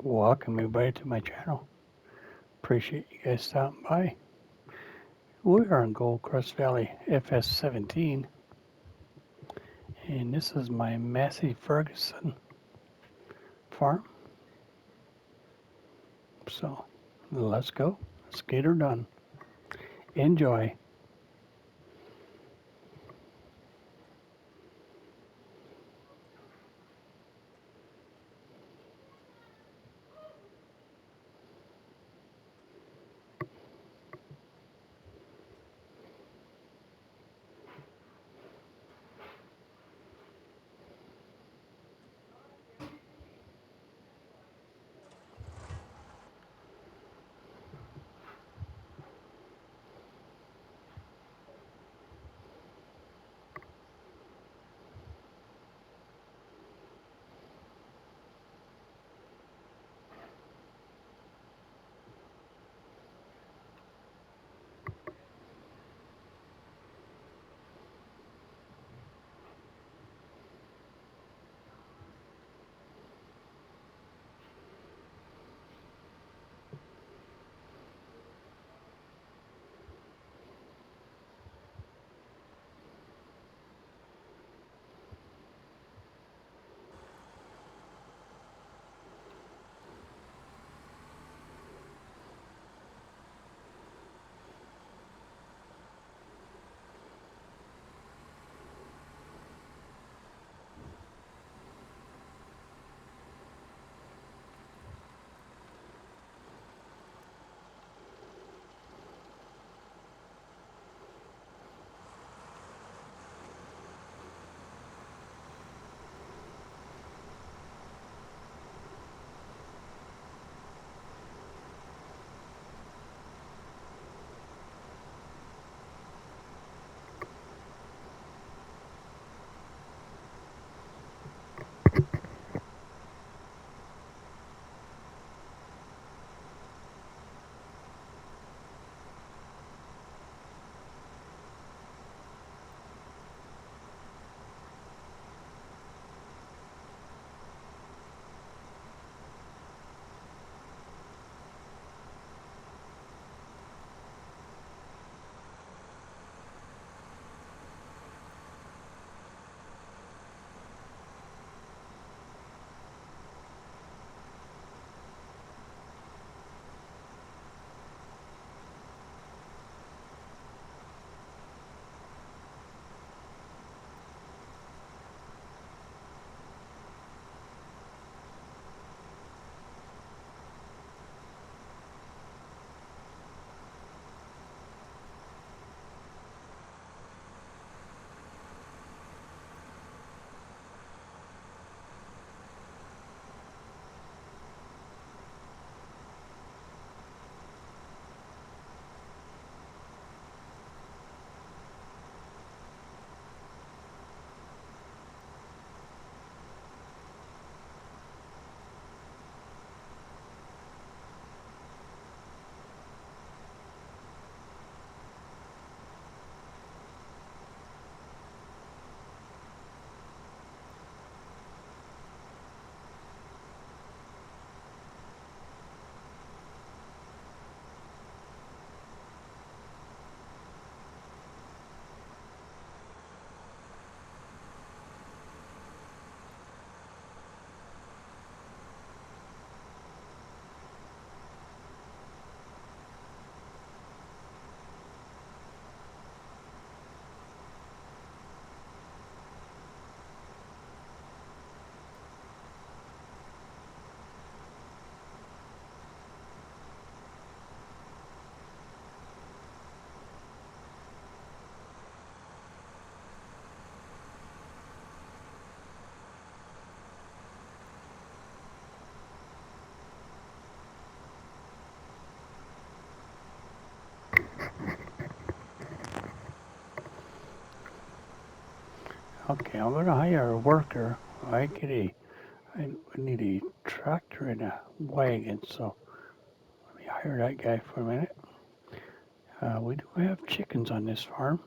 Welcome everybody to my channel. Appreciate you guys stopping by. We are in Gold Crust Valley FS17, and this is my Massey Ferguson farm. So let's go. Let's get her done. Enjoy. Okay, I'm gonna hire a worker. I need a tractor and a wagon, so let me hire that guy for a minute. We do have chickens on this farm.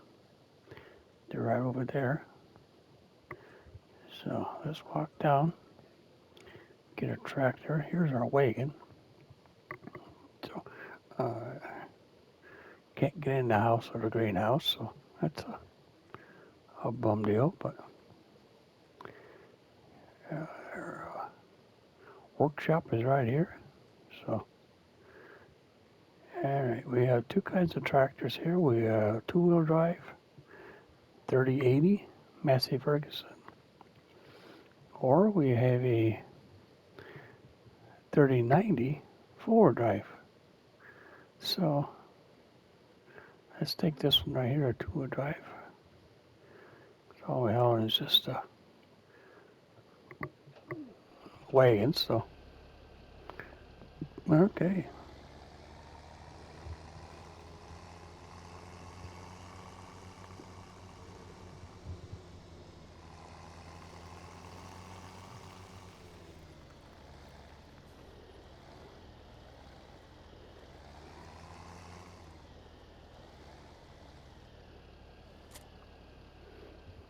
They're right over there. So let's walk down, get a tractor. Here's our wagon. So, can't get in the house or the greenhouse, so that's a bum deal, but our workshop is right here. So, alright, we have two kinds of tractors here. We have two-wheel drive, 3080 Massey Ferguson, or we have a 3090 four-wheel drive. So, let's take this one right here, a two-wheel drive. All we have is just a wagon, so okay.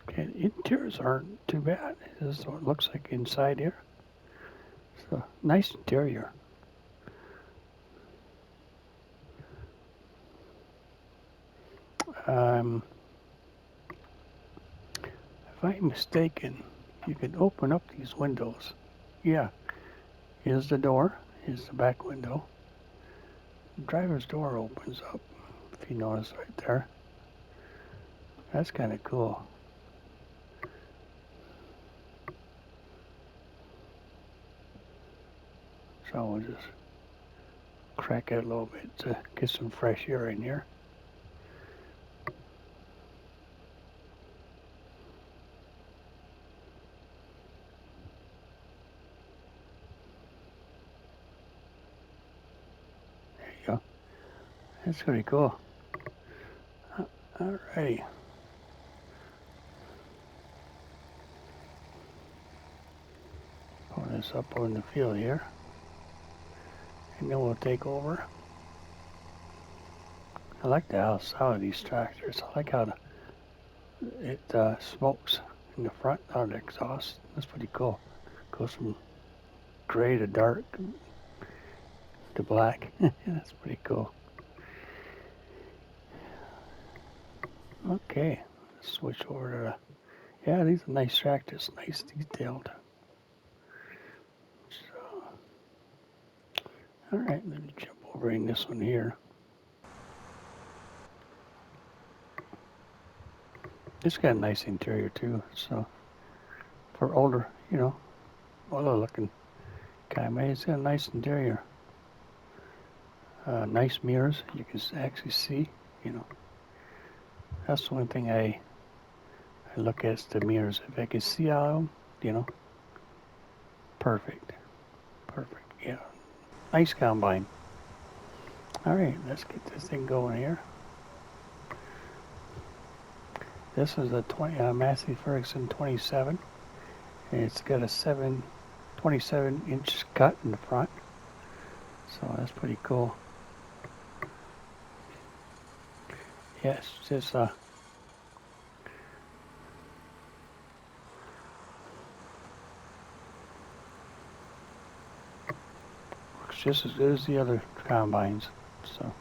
Okay, the interiors aren't too bad. This is what it looks like inside here. So nice interior. If I'm mistaken, you can open up these windows. Yeah, here's the door. Here's the back window. The driver's door opens up, if you notice right there. That's kind of cool. So we'll just crack it a little bit to get some fresh air in here. There you go. That's pretty cool. Alrighty. Pull this up on the field here. And then we'll take over. I like the sound of these tractors. I like how it smokes in the front out of the exhaust. That's pretty cool. Goes from gray to dark to black. That's pretty cool. Okay, switch over to yeah, these are nice tractors, nice detailed. So, all right, let me jump over in this one here. It's got a nice interior too. So for older, older looking guy, it's got a nice interior. Nice mirrors, you can actually see. That's the one thing I look at is the mirrors. If I can see out of them, perfect. Yeah, nice combine. All right, let's get this thing going here. This is a Massey Ferguson 27, and it's got a 27-inch cut in the front, so that's pretty cool. Yes, just works just as good as the other combines. So.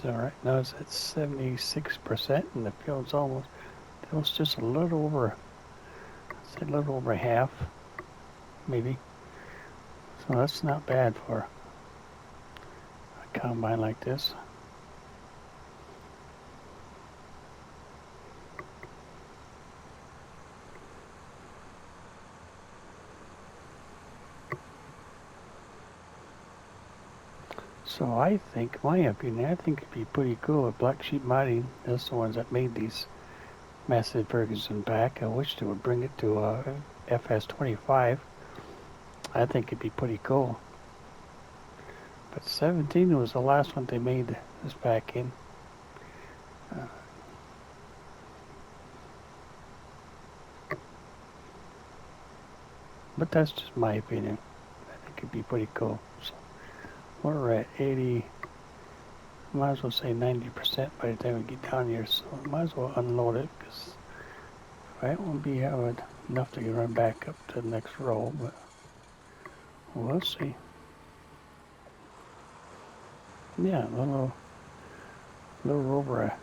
So right now it's at 76%, and the field's just a little over, a little over half, maybe. So that's not bad for a combine like this. So I think, my opinion, I think it'd be pretty cool if Black Sheep Mining, that's the ones that made these Massey Ferguson back. I wish they would bring it to FS25. I think it'd be pretty cool. But 17 was the last one they made this back in. But that's just my opinion. could be pretty cool. So we're at 80, might as well say 90% by the time we get down here, so I might as well unload it, because I won't be having enough to run back up to the next row, but we'll see. Yeah, a little over a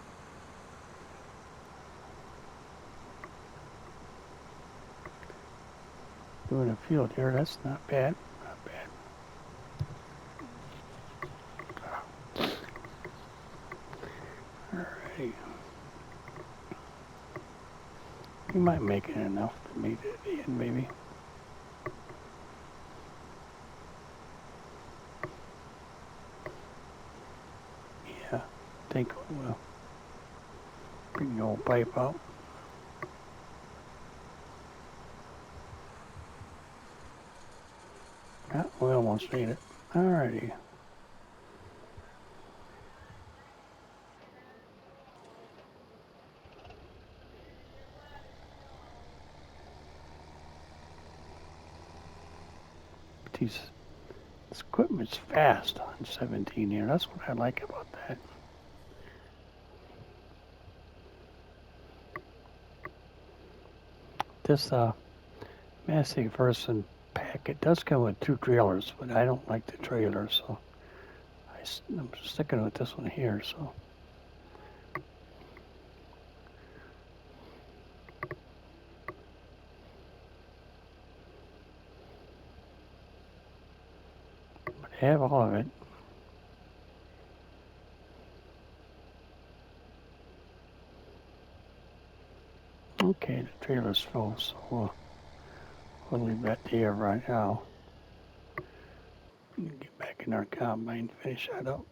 doing a field here. That's not bad. Not bad. Alright. You might make it enough to meet it at the end, maybe. Yeah, I think we'll bring the old pipe out. Yeah, we almost made it. Alrighty. This equipment's fast on 17 here. That's what I like about that. This Massey Ferguson pack, it does come with 2 trailers, but I don't like the trailers, so I'm sticking with this one here. So but I have all of it. Okay, the trailer's full, so we'll leave that there right now. Get back in our combine, finish that up.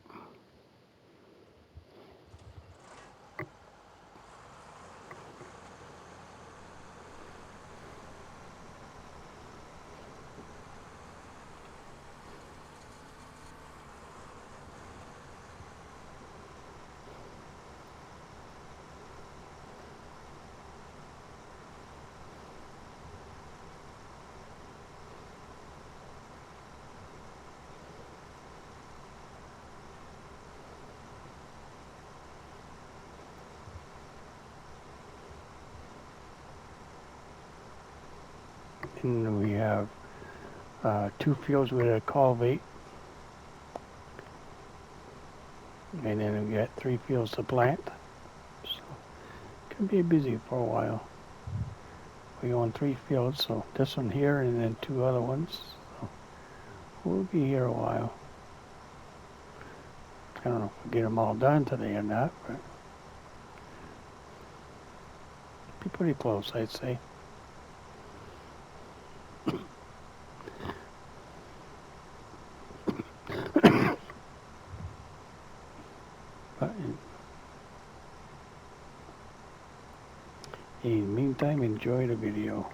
And we have 2 fields with a cultivate, and then we got 3 fields to plant. So it can be busy for a while. We own 3 fields, so this one here and then 2 other ones. So we'll be here a while. I don't know if we'll get them all done today or not, but be pretty close, I'd say. But in the meantime, enjoy the video.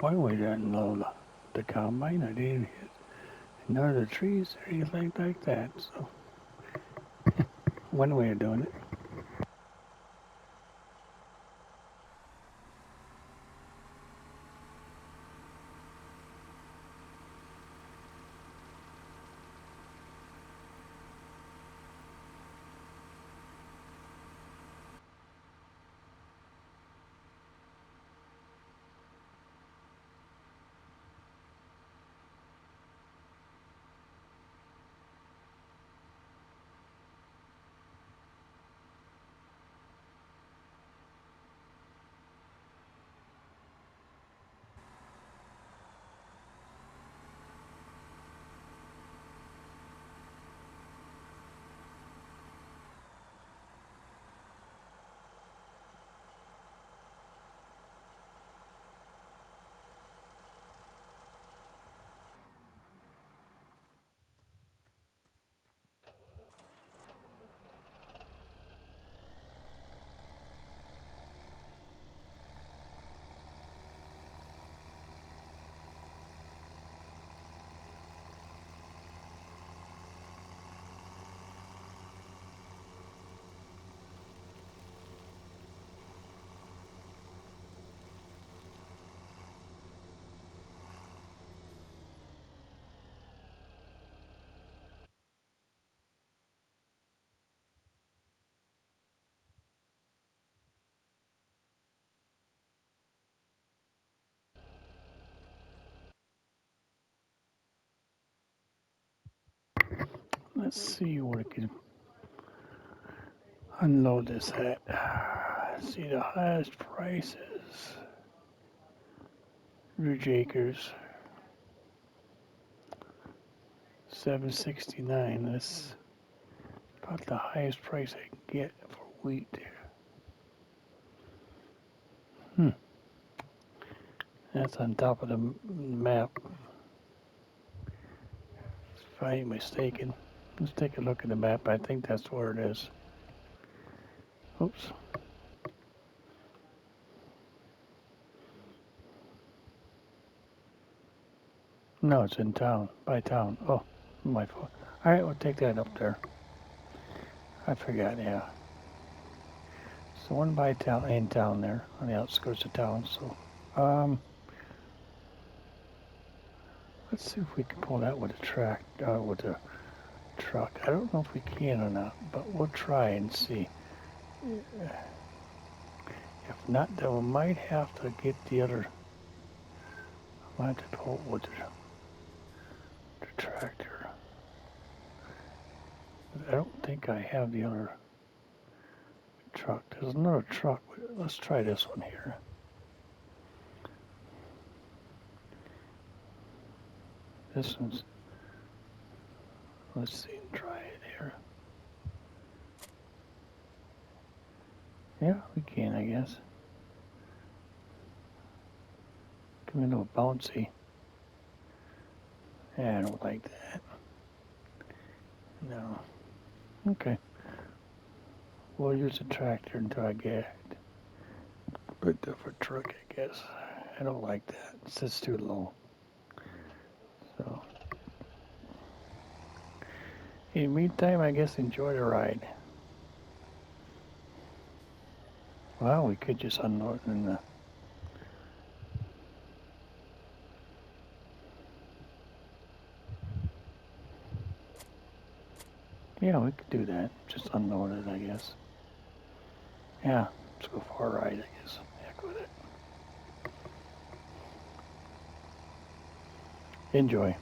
One way to unload the combine, I didn't hit none of the trees or anything like that. So one way of doing it. Let's see where I can unload this at. Let's see the highest prices. Ridge Acres, $7.69. That's about the highest price I can get for wheat. Hmm. That's on top of the map. If I ain't mistaken. Let's take a look at the map. I think that's where it is. Oops. No, it's in town. By town. Oh, my fault. Alright, we'll take that up there. I forgot, yeah. So one by town, in town there, on the outskirts of town. So, let's see if we can pull that with a with a truck. I don't know if we can or not, but we'll try and see. If not, then we might have to get the other. I might have to pull it with the tractor. I don't think I have the other truck. There's another truck. Let's try this one here. This one's. Let's see. Try it here. Yeah, we can, I guess. Come into a bouncy. Yeah, I don't like that. No. Okay. We'll use the tractor until I get a different truck, I guess. I don't like that. It's just too low. So, in the meantime, I guess enjoy the ride. Well, we could just unload in the. Yeah, we could do that. Just unload it, I guess. Yeah, let's go for a ride, I guess. Heck with it. Enjoy.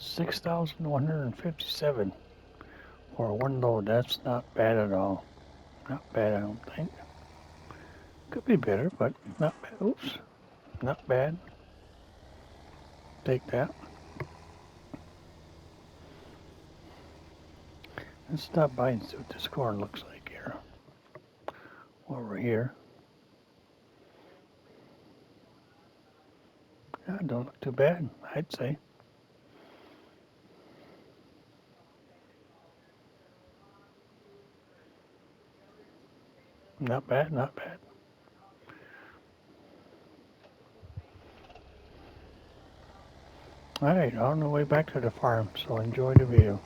6,157 for one load. That's not bad at all. Not bad, I don't think. Could be better, but not bad. Oops, not bad. Take that. Let's stop by and see what this corn looks like here. Over here. Yeah, don't look too bad, I'd say. Not bad, not bad. All right, on the way back to the farm, so enjoy the view.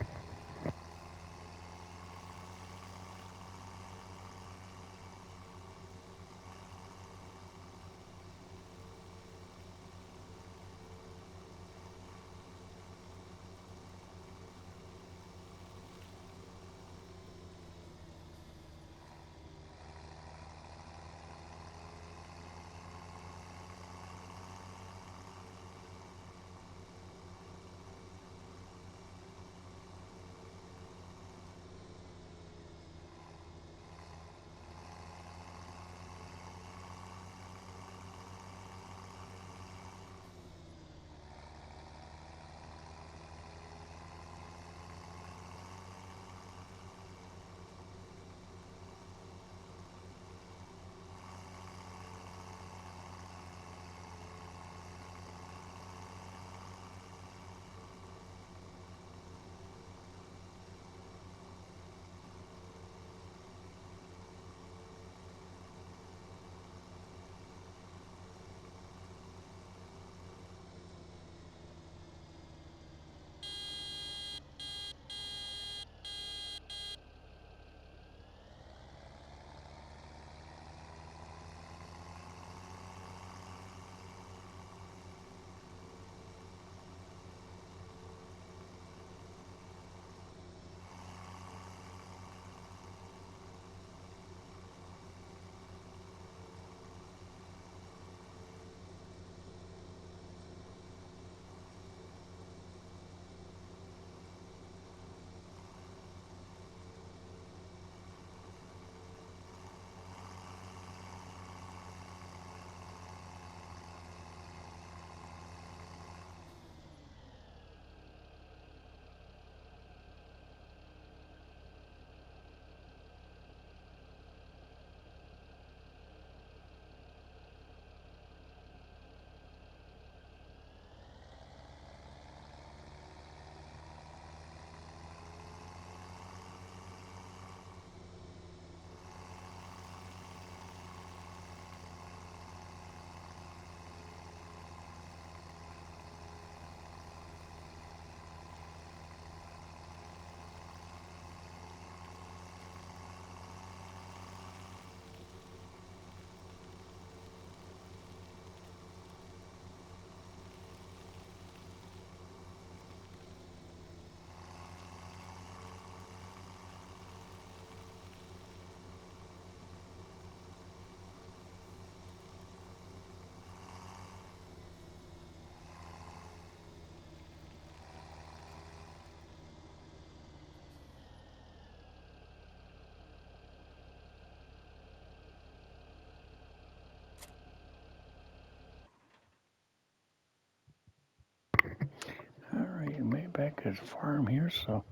All right, made back at the farm here, so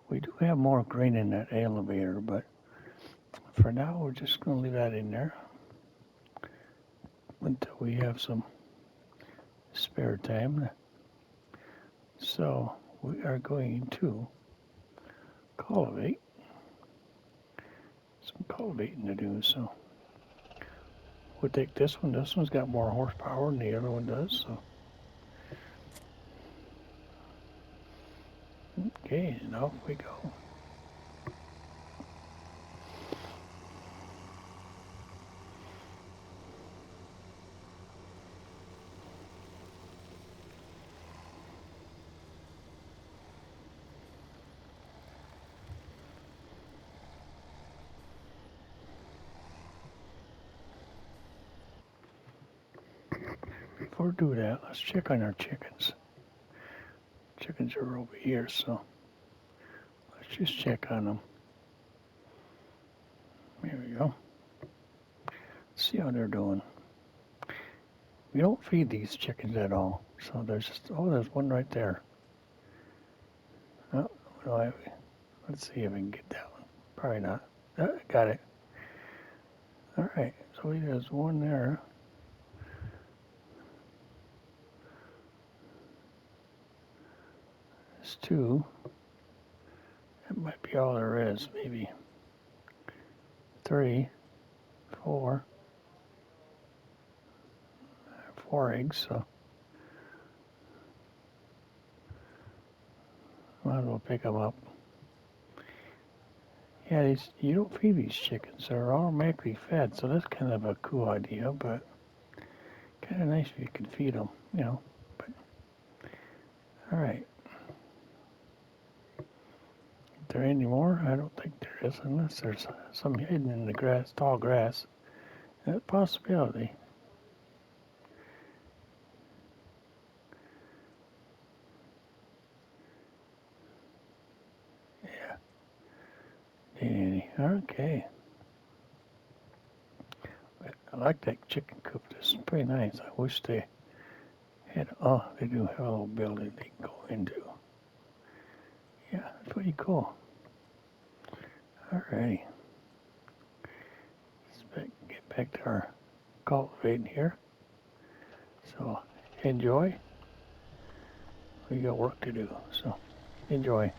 we do have more grain in that elevator, but for now we're just going to leave that in there until we have some spare time. So we are going to cultivate. Some cultivating to do, so we'll take this one. This one's got more horsepower than the other one does, so. Okay, and off we go. Before we do that, let's check on our chickens. chickens are over here, so let's just check on them. There we go. See how they're doing. We don't feed these chickens at all. So there's just, oh, there's one right there. Oh, let's see if we can get that one. Probably not. Got it. All right, so there's one there. There's two. That might be all there is, maybe. 3, 4. 4 eggs, so might as well pick them up. Yeah, you don't feed these chickens. They're automatically fed, so that's kind of a cool idea, but kind of nice if you can feed them, you know. But all right. Is there any more? I don't think there is, unless there's some hidden in the grass, tall grass. That's a possibility. Yeah. Any. Okay. I like that chicken coop. It's pretty nice. I wish they had, oh, they do have a little building they can go into. Yeah, that's pretty cool. Alrighty. Let's get back to our cultivating here. So enjoy. We got work to do. So enjoy.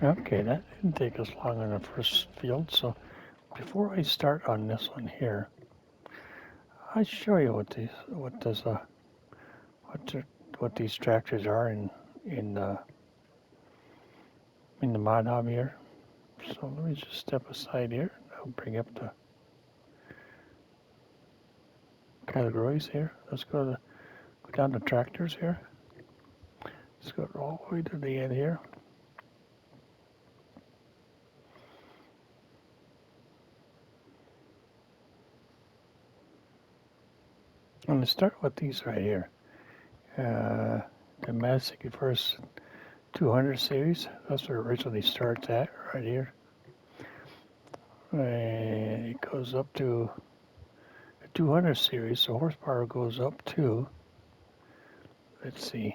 Okay, that didn't take us long on the first field. So before I start on this one here, I'll show you what these tractors are in the mod hub here. So let me just step aside here. I'll bring up the categories here. Let's go down to tractors here. Let's go all the way to the end here. I'm going to start with these right here. The Massey First 200 series. That's where it originally starts at, right here. And it goes up to the 200 series, so horsepower goes up to, let's see,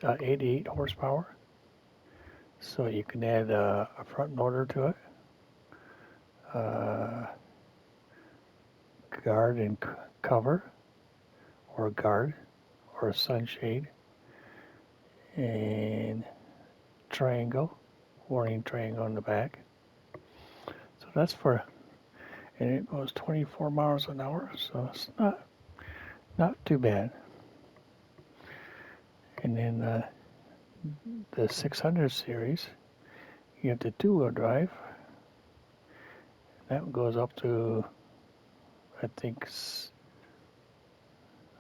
88 horsepower. So you can add a front loader to it, guard and cover, or a guard, or a sunshade, and triangle, warning triangle on the back. So that's for, and it goes 24 miles an hour, so it's not too bad. And then the 600 series, you have the two-wheel drive. That goes up to, I think,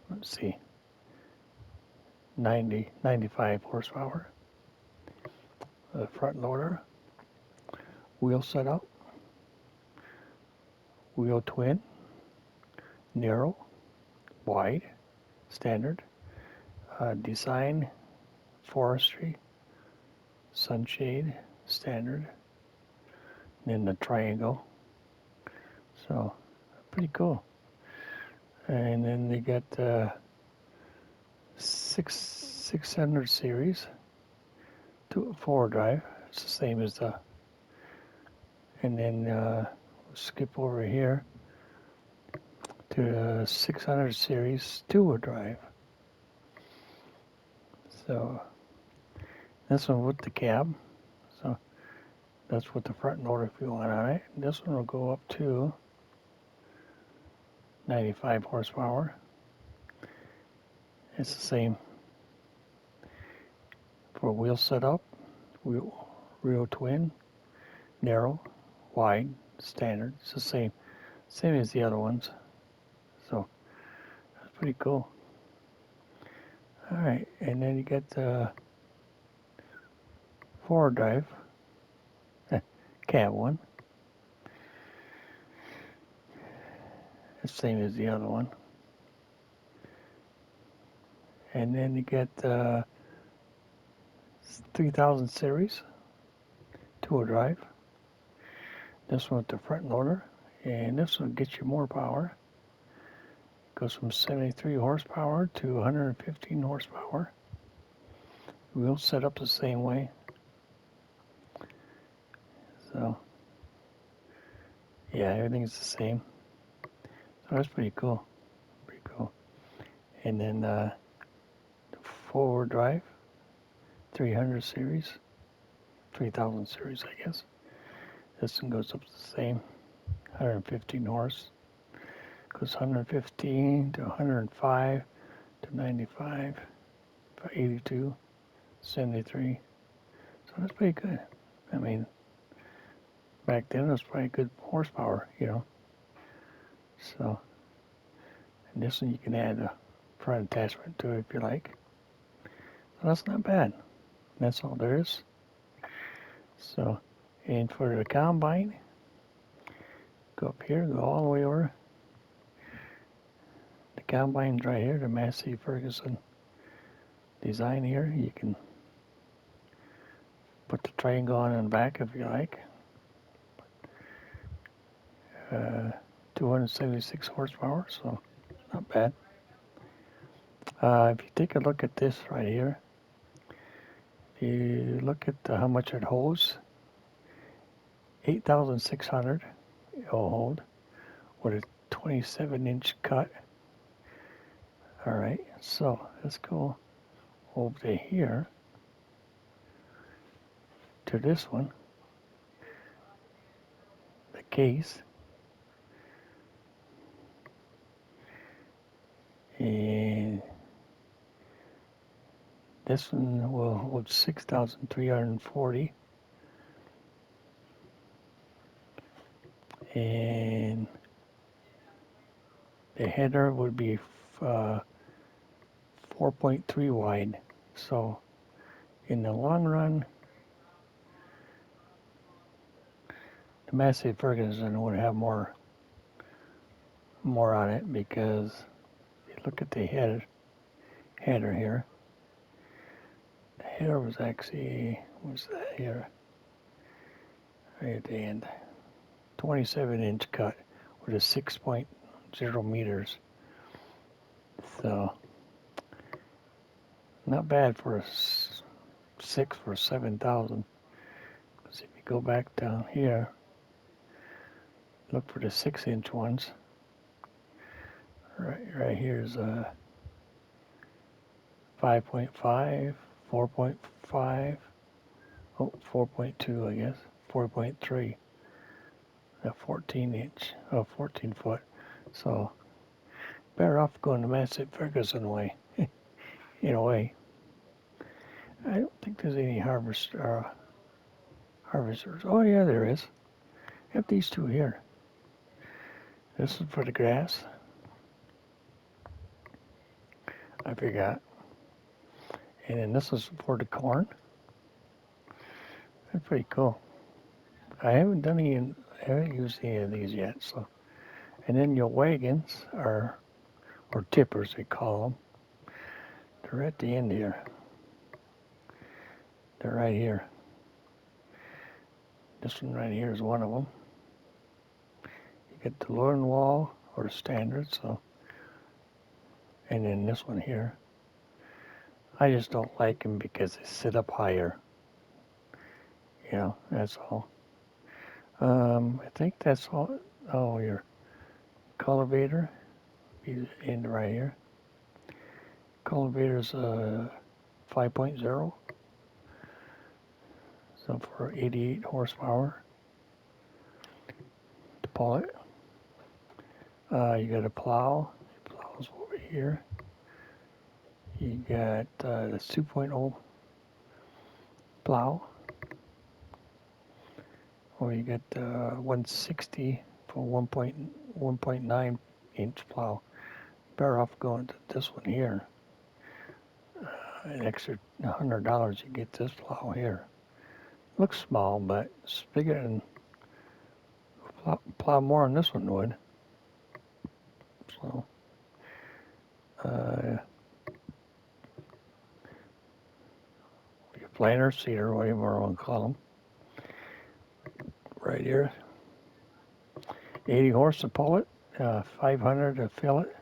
let's see, 95 horsepower. The front loader, wheel setup, wheel twin, narrow, wide, standard, design, forestry, sunshade, standard, and then the triangle. So pretty cool. And then they got the 600 series, four-wheel drive. It's the same as the. And then skip over here to the 600 series two-wheel drive. So this one with the cab. So that's with the front loader if you want on it. This one will go up to 95 horsepower. It's the same for wheel setup, wheel twin, narrow, wide, standard. It's the same as the other ones. So that's pretty cool. All right, and then you get the four-wheel drive, cab one. It's the same as the other one. And then you get the 3000 series, two-wheel drive. This one with the front loader, and this one gets you more power. Goes from 73 horsepower to 115 horsepower. Wheels set up the same way. So, yeah, everything's the same. So that's pretty cool. Pretty cool. And then the four-wheel drive, 300 series, 3000 series, I guess. This one goes up the same, 115 horse. Goes 115 to 105 to 95, 82, 73. So that's pretty good. I mean, back then it was probably good horsepower, you know. So, and this one you can add a front attachment to it if you like. So that's not bad. That's all there is. So, and for the combine, go up here, go all the way over. The combine's right here, the Massey Ferguson design here. You can put the triangle on in the back if you like. 276 horsepower, so not bad. If you take a look at this right here, you look at how much it holds. 8,600 it'll hold with a 27-inch cut. All right, so let's go over to here. to this one, the case, and this one will hold 6,340, and the header would be 4.3 wide. So in the long run, the Massey Ferguson would have more on it, because if you look at the header here, the header was actually, what's that here? Right at the end, 27-inch cut with a 6.0 meters. So not bad for a 6 for 7,000. Because if you go back down here, look for the 6-inch ones. Right here's a 5.5, 4.5, 4.2, I guess, 4.3, a 14-inch, 14 foot. So better off going the Massey Ferguson way, in a way. I don't think there's any harvesters. Oh yeah, there is. I have these two here. This is for the grass. I forgot. And then this is for the corn. That's pretty cool. I haven't used any of these yet. So, and then your wagons are, or tippers they call them. They're at the end here. They're right here. This one right here is one of them. You get the Lornwall or the standard. So, and then this one here. I just don't like them because they sit up higher. You know, that's all. I think that's all. Oh, your cultivator is in right here. Cultivator's 5.0. So for 88 horsepower to pull it. You got a plow. It plows over here. You got the 2.0 plow. Or you got 160 for 1.9 inch plow. Better off going to this one here. An extra $100 you get this plow here. Looks small, but it's bigger than plow more than this one would. So your planter, seeder, whatever you want to call them. Right here, 80 horse to pull it, 500 to fill it.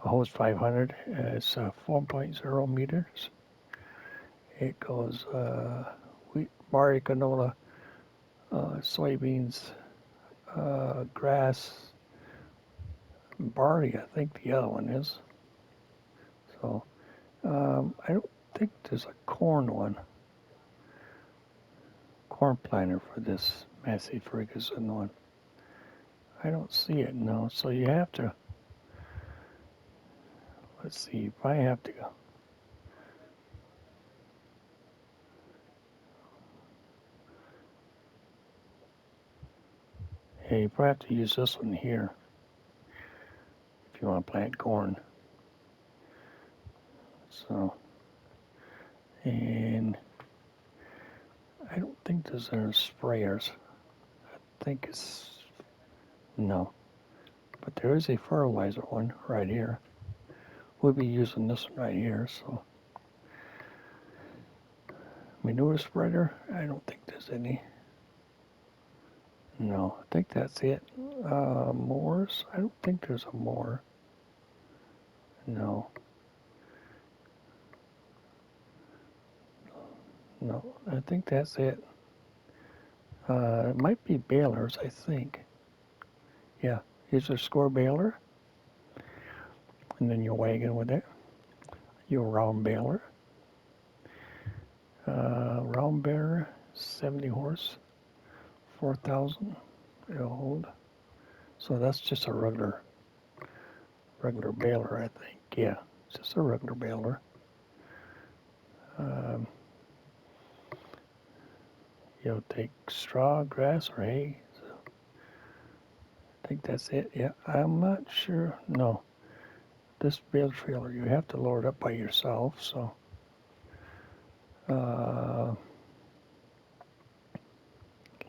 A hose 500. It's 4.0 meters. It goes wheat, barley, canola, soybeans, grass, barley. I think the other one is. So I don't think there's a corn one. Corn planter for this Massey Ferguson one. I don't see it, no. So you have to, let's see, if I have to go. Hey, you probably have to use this one here if you want to plant corn. So, and I don't think there's any sprayers. I think it's, no. But there is a fertilizer one right here. We'll be using this one right here, so. Manure spreader, I don't think there's any. No, I think that's it. Mowers, I don't think there's a mower. No. No, I think that's it. It might be balers, I think. Yeah, here's a score baler. And then your wagon with it. Your round baler. Round baler, 70 horse, 4,000 it'll hold. So that's just a regular baler, I think. Yeah, it's just a regular baler. You'll take straw, grass, or hay. So I think that's it. Yeah, I'm not sure. No, this bale trailer, you have to load it up by yourself. So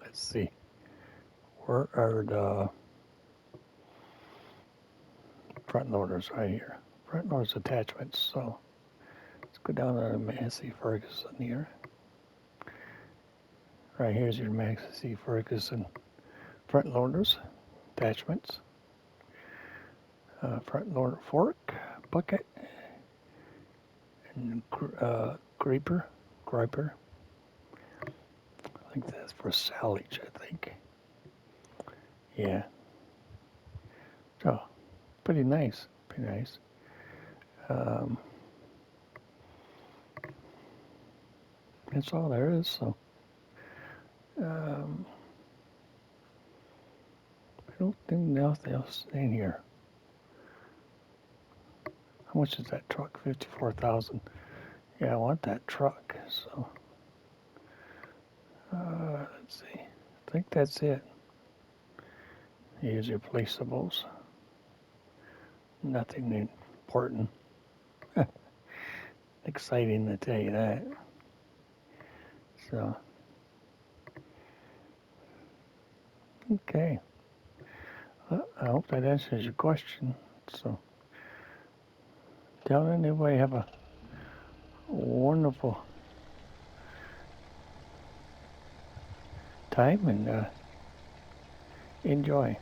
let's see. Where are the front loaders? Right here. Front loaders attachments. So let's go down to Massey Ferguson here. Right here's your Massey Ferguson front loaders attachments. Front loader fork, bucket, and griper. I think that's for silage, I think. Yeah. So, pretty nice. That's all there is. So, I don't think nothing else in here. How much is that truck? 54,000. Yeah, I want that truck. So, let's see. I think that's it. Here's your placeables. Nothing important. Exciting to tell you that. So, okay. Well, I hope that answers your question. So, tell anybody have a wonderful time and enjoy.